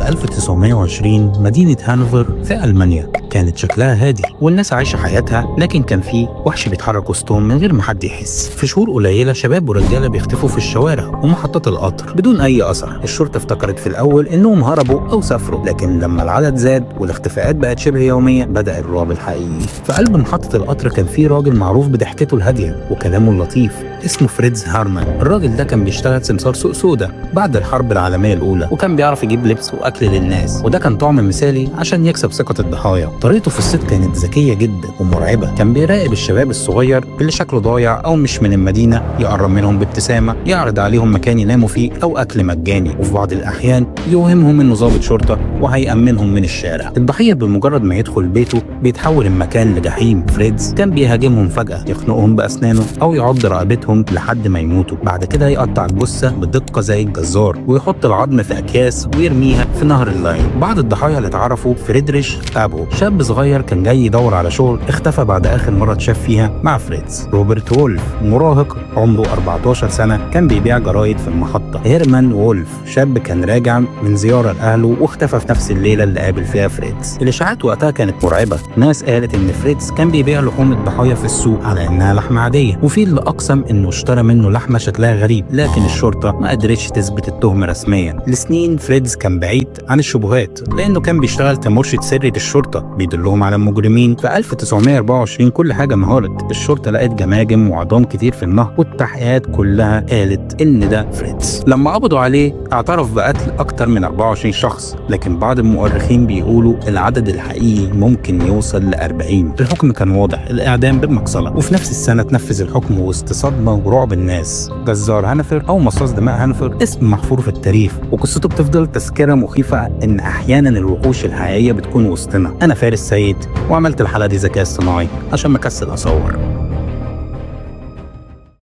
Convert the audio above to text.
سنة 1920 مدينة هانوفر في ألمانيا كانت شكلها هادي والناس عايشة حياتها، لكن كان في وحش بيتحرك وسطهم من غير ما حد يحس. في شهور قليلة شباب ورجالة بيختفوا في الشوارع ومحطات القطر بدون أي أثر. الشرطة افتكرت في الأول إنهم هربوا أو سافروا، لكن لما العدد زاد والاختفاءات بقت شبه يومية بدأ الرعب الحقيقي. في قلب محطة القطر كان في راجل معروف بضحكته الهادية وكلامه اللطيف اسمه فريدز هارمان. الراجل ده كان بيشتغل سمسار سوق سودا بعد الحرب العالمية الأولى، وكان بيعرف يجيب لبس وأكل للناس، وده كان طعم مثالي عشان يكسب ثقة الضحايا. طريقته في الصيد كانت ذكية جدا ومرعبة. كان بيراقب الشباب الصغير اللي شكله ضايع أو مش من المدينة، يقرب منهم بابتسامة، يعرض عليهم مكان يناموا فيه أو أكل مجاني، وفي بعض الأحيان يوهمهم إنه ضابط شرطة وهيأمنهم من الشارع. الضحية بمجرد ما يدخل بيته بيتحول المكان لجحيم. فريدز كان بيهاجمهم فجأة، يخنقهم بأسنانه أو يعض رقبتهم لحد ما يموتوا. بعد كده يقطع الجثة بدقة زي الجزار ويحط العظم في أكياس ويرميها في نهر اللاين. بعض الضحايا اللي اتعرفوا فريدريش أبو، شاب صغير كان جاي يدور على شغل، اختفى بعد آخر مرة اتشاف فيها مع فريدز. روبرت وولف، مراهق عمره 14 سنة كان بيبيع جرايد في المحطة. هيرمان وولف، شاب كان راجع من زيارة لأهله واختفى في نفس الليلة اللي قابل فيها فريدز. الإشاعات وقتها كانت مرعبة، ناس قالت إن فريدز كان بيبيع لحوم الضحايا في السوق على إنها لحمة عادية، وفي اللي أقسم إنه اشترى منه لحمة شكلها غريب، لكن الشرطة ما قدرتش تثبت التهمة رسميا. لسنين فريدز كان بعيد عن الشبهات لأنه كان بيشتغل كمرشد سري للشرطة بيدلهم على المجرمين. في 1924 كل حاجة انهارت، الشرطة لقت جماجم وعظام كتير في النهر، والتحقيقات كلها قالت إن ده فريدز. لما قبضوا عليه اعترف بقتل أكتر من 24 شخص، لكن بعض المؤرخين بيقولوا العدد الحقيقي ممكن يوصل ل 40. الحكم كان واضح، الإعدام بالمقصلة. وفي نفس السنة تنفذ الحكم وسط صدمة ورعب الناس. جزار هانوفر أو مصاص دماء هانوفر اسم محفور في التاريخ، وقصته بتفضل تذكرة مخيفة إن أحيانا الوحوش الحقيقية بتكون وسطنا. أنا فارس سيد، وعملت الحلقة دي ذكاء اصطناعي عشان مكسل أصور.